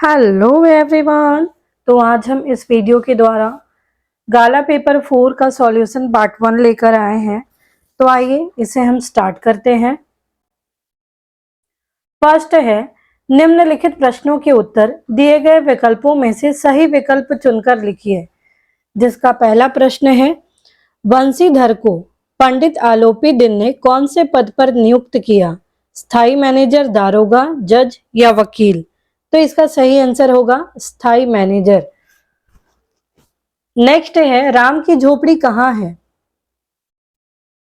Hello everyone. तो आज हम इस वीडियो के द्वारा गाला पेपर 4 का सॉल्यूशन पार्ट 1 लेकर आए हैं। तो आइए इसे हम स्टार्ट करते हैं। फर्स्ट है, निम्नलिखित प्रश्नों के उत्तर दिए गए विकल्पों में से सही विकल्प चुनकर लिखिए। जिसका पहला प्रश्न है, बंशीधर को पंडित आलोपी दिन ने कौन से पद पर नियुक्त किया? स्थायी मैनेजर, दारोगा, जज या वकील? तो इसका सही आंसर होगा स्थायी मैनेजर। नेक्स्ट है, राम की झोपड़ी कहाँ है?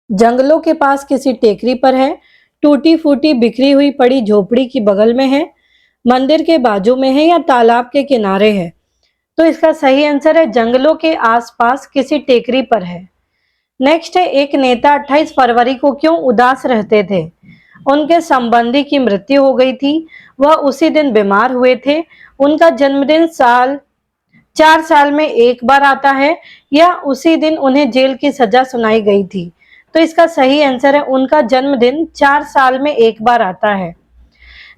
जंगलों के पास किसी टेकरी पर है, टूटी फूटी बिखरी हुई पड़ी झोपड़ी की बगल में है, मंदिर के बाजू में है या तालाब के किनारे है? तो इसका सही आंसर है जंगलों के आसपास किसी टेकरी पर है। नेक्स्ट है, एक नेता 28 फरवरी को क्यों उदास रहते थे? उनके संबंधी की मृत्यु हो गई थी, वह उसी दिन बीमार हुए थे, उनका जन्मदिन 4 साल में एक बार आता है, या उसी दिन उन्हें जेल की सजा सुनाई गई थी? तो इसका सही आंसर है उनका जन्मदिन 4 साल में एक बार आता है।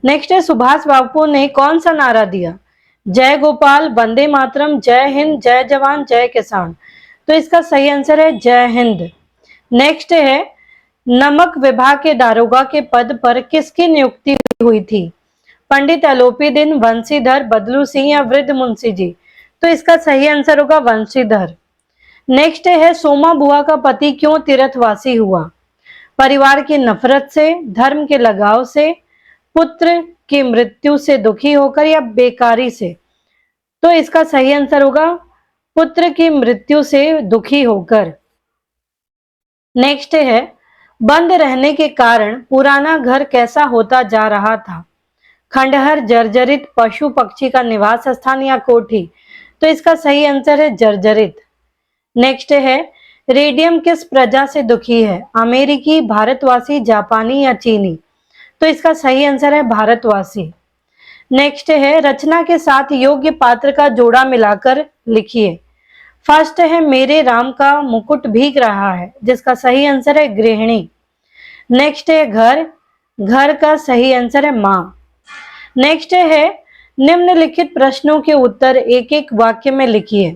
नेक्स्ट है, सुभाष बाबू ने कौन सा नारा दिया? जय गोपाल, वंदे मातरम, जय हिंद, जय जवान, जय किसान? तो इसका सही आंसर है जय हिंद। नेक्स्ट है, नमक विभाग के दारोगा के पद पर किसकी नियुक्ति हुई थी? पंडित आलोपी दिन, बंशीधर, बदलू सिंह या वृद्ध मुंशी जी? तो इसका सही आंसर होगा वंशीधर। नेक्स्ट है, सोमा बुआ का पति क्यों तीर्थवासी हुआ? परिवार की नफरत से, धर्म के लगाव से, पुत्र की मृत्यु से दुखी होकर या बेकारी से? तो इसका सही आंसर होगा पुत्र की मृत्यु से दुखी होकर। नेक्स्ट है, बंद रहने के कारण पुराना घर कैसा होता जा रहा था? खंडहर, जर्जरित, पशु पक्षी का निवास स्थान या कोठी? तो इसका सही आंसर है जर्जरित। नेक्स्ट है, रेडियम किस प्रजा से दुखी है? अमेरिकी, भारतवासी, जापानी या चीनी? तो इसका सही आंसर है भारतवासी। नेक्स्ट है, रचना के साथ योग्य पात्र का जोड़ा मिलाकर लिखिए। फर्स्ट है, मेरे राम का मुकुट भीग रहा है, जिसका सही आंसर है गृहिणी। नेक्स्ट है, घर, घर का सही आंसर है मां। नेक्स्ट है, निम्नलिखित प्रश्नों के उत्तर एक एक वाक्य में लिखिए।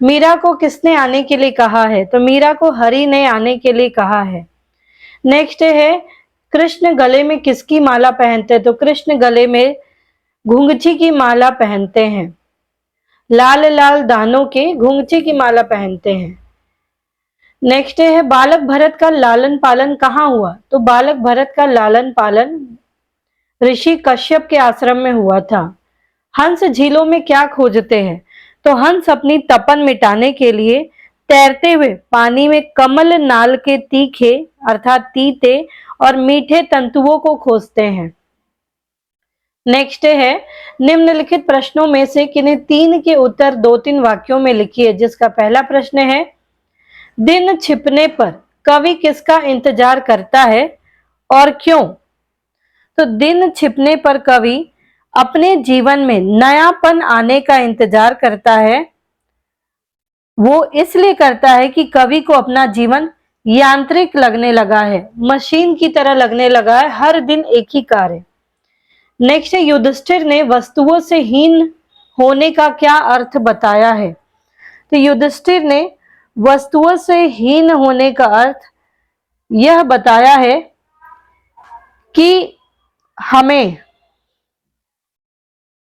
मीरा को किसने आने के लिए कहा है? तो मीरा को हरि ने आने के लिए कहा है। नेक्स्ट है, कृष्ण गले में किसकी माला पहनते हैं? तो कृष्ण गले में घुंघची की माला पहनते हैं। लाल लाल दानों के घुंघची की माला पहनते हैं। नेक्स्ट है, बालक भरत का लालन पालन कहाँ हुआ? तो बालक भरत का लालन पालन ऋषि कश्यप के आश्रम में हुआ था। हंस झीलों में क्या खोजते हैं? तो हंस अपनी तपन मिटाने के लिए तैरते हुए पानी में कमल नाल के तीखे अर्थात तीते और मीठे तंतुओं को खोजते हैं। नेक्स्ट है, निम्नलिखित प्रश्नों में से किन्हीं 3 के उत्तर 2-3 वाक्यों में लिखिए। जिसका पहला प्रश्न है, दिन छिपने पर कवि किसका इंतजार करता है और क्यों? तो दिन छिपने पर कवि अपने जीवन में नयापन आने का इंतजार करता है। वो इसलिए करता है कि कवि को अपना जीवन यांत्रिक लगने लगा है, मशीन की तरह लगने लगा है, हर दिन एक ही कार्य। नेक्स्ट है, युधिष्ठिर ने वस्तुओं से हीन होने का क्या अर्थ बताया है? तो युधिष्ठिर ने वस्तुओं से हीन होने का अर्थ यह बताया है कि हमें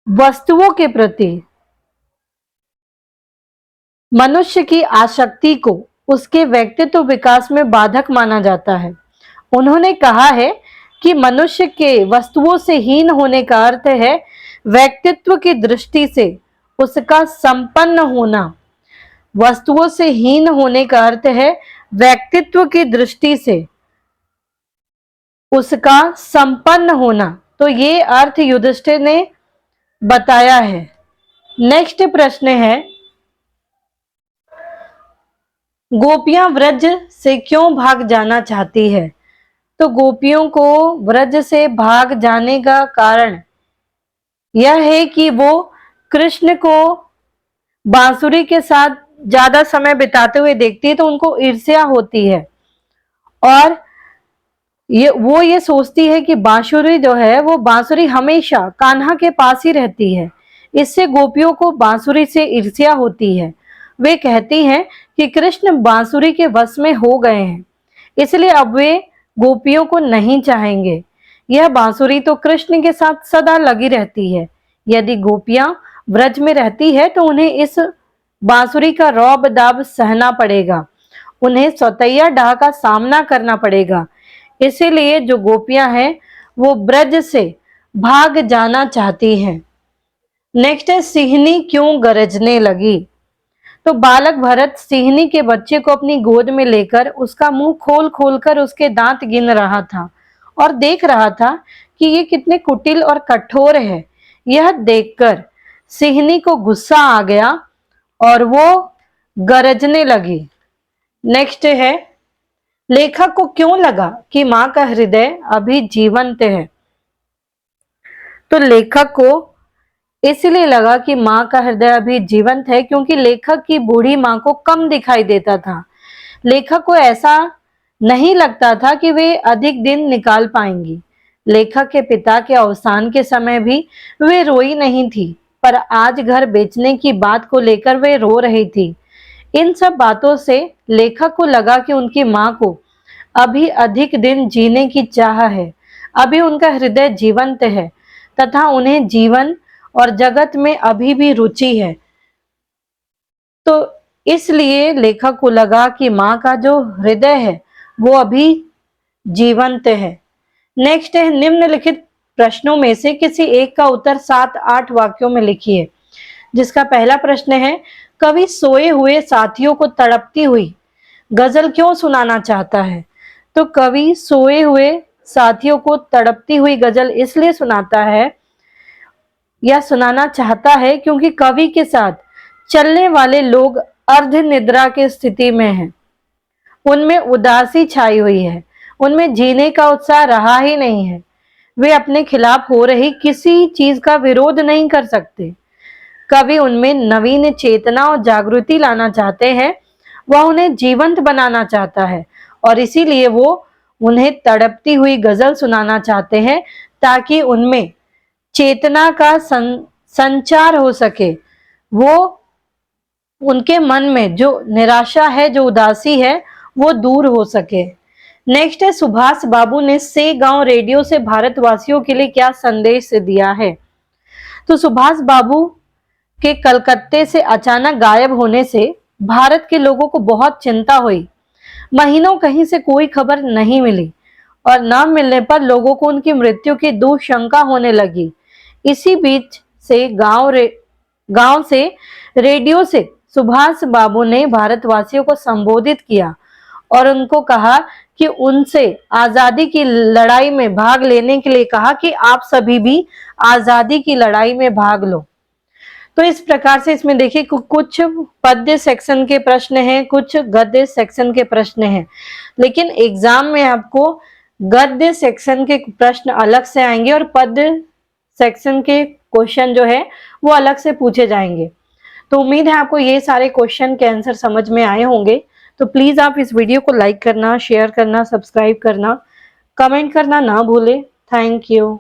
वस्तुओं के प्रति मनुष्य की आसक्ति को उसके व्यक्तित्व विकास में बाधक माना जाता है। उन्होंने कहा है कि मनुष्य के वस्तुओं से हीन होने का अर्थ है व्यक्तित्व की दृष्टि से उसका संपन्न होना। वस्तुओं से हीन होने का अर्थ है व्यक्तित्व की दृष्टि से उसका संपन्न होना। तो ये अर्थ युधिष्ठिर ने बताया है। नेक्स्ट प्रश्न है, गोपियां व्रज से क्यों भाग जाना चाहती है? तो गोपियों को व्रज से भाग जाने का कारण यह है कि वो कृष्ण को बांसुरी के साथ ज्यादा समय बिताते हुए देखती है, तो उनको ईर्ष्या होती है और ये सोचती है कि बांसुरी जो है वो बांसुरी हमेशा कान्हा के पास ही रहती है, इससे गोपियों को बांसुरी से ईर्ष्या होती है। वे कहती हैं कि कृष्ण बांसुरी के वश में हो गए हैं, इसलिए अब वे गोपियों को नहीं चाहेंगे। यह बांसुरी तो कृष्ण के साथ सदा लगी रहती है। यदि गोपियां व्रज में रहती है तो उन्हें इस बांसुरी का रौब दाब सहना पड़ेगा, उन्हें सौतैया डाह का सामना करना पड़ेगा। इसीलिए जो गोपियां हैं वो ब्रज से भाग जाना चाहती हैं। नेक्स्ट है सिंहनी क्यों गरजने लगी। तो बालक भरत सिंहनी के बच्चे को अपनी गोद में लेकर उसका मुंह खोल खोल कर उसके दांत गिन रहा था और देख रहा था कि ये कितने कुटिल और कठोर है। यह देखकर सिंहनी को गुस्सा आ गया और वो गरजने लगी। नेक्स्ट है लेखक को क्यों लगा कि मां का हृदय अभी जीवंत है। तो लेखक को इसलिए लगा कि मां का हृदय अभी जीवंत है क्योंकि लेखक की बूढ़ी मां को कम दिखाई देता था। लेखक को ऐसा नहीं लगता था कि वे अधिक दिन निकाल पाएंगी। लेखक के पिता के अवसान के समय भी वे रोई नहीं थी, पर आज घर बेचने की बात को लेकर वे रो रही थी। इन सब बातों से लेखक को लगा कि उनकी मां को अभी अधिक दिन जीने की चाह है, अभी उनका हृदय जीवंत है तथा उन्हें जीवन और जगत में अभी भी रुचि है। तो इसलिए लेखक को लगा कि मां का जो हृदय है वो अभी जीवंत है। नेक्स्ट है निम्नलिखित प्रश्नों में से किसी एक का उत्तर 7-8 वाक्यों में लिखिए। जिसका पहला प्रश्न है कवि सोए हुए साथियों को तड़पती हुई गजल क्यों सुनाना चाहता है। तो कवि सोए हुए साथियों को तड़पती हुई गजल इसलिए सुनाता है या सुनाना चाहता है क्योंकि कवि के साथ चलने वाले लोग अर्ध निद्रा की स्थिति में हैं। उनमें उदासी छाई हुई है, उनमें जीने का उत्साह रहा ही नहीं है। वे अपने खिलाफ हो रही किसी चीज का विरोध नहीं कर सकते। कवि उनमें नवीन चेतना और जागृति लाना चाहते हैं, वह उन्हें जीवंत बनाना चाहता है और इसीलिए वो उन्हें तड़पती हुई गजल सुनाना चाहते हैं ताकि उनमें चेतना का संचार हो सके। वो उनके मन में जो निराशा है, जो उदासी है, वो दूर हो सके। नेक्स्ट है सुभाष बाबू ने से गांव रेडियो से भारतवासियों के लिए क्या संदेश दिया है। तो सुभाष बाबू के कलकत्ते से अचानक गायब होने से भारत के लोगों को बहुत चिंता हुई। महीनों कहीं से कोई खबर नहीं मिली और न मिलने पर लोगों को उनकी मृत्यु की दुशंका होने लगी। इसी बीच से गांव से रेडियो से सुभाष बाबू ने भारतवासियों को संबोधित किया और उनको कहा कि उनसे आजादी की लड़ाई में भाग लेने के लिए कहा कि आप सभी भी आजादी की लड़ाई में भाग लो। तो इस प्रकार से इसमें देखिए कुछ पद्य सेक्शन के प्रश्न हैं, कुछ गद्य सेक्शन के प्रश्न हैं, लेकिन एग्जाम में आपको गद्य सेक्शन के प्रश्न अलग से आएंगे और पद्य सेक्शन के क्वेश्चन जो है वो अलग से पूछे जाएंगे। तो उम्मीद है आपको ये सारे क्वेश्चन के आंसर समझ में आए होंगे। तो प्लीज आप इस वीडियो को लाइक करना, शेयर करना, सब्सक्राइब करना, कमेंट करना ना भूलें। Thank you.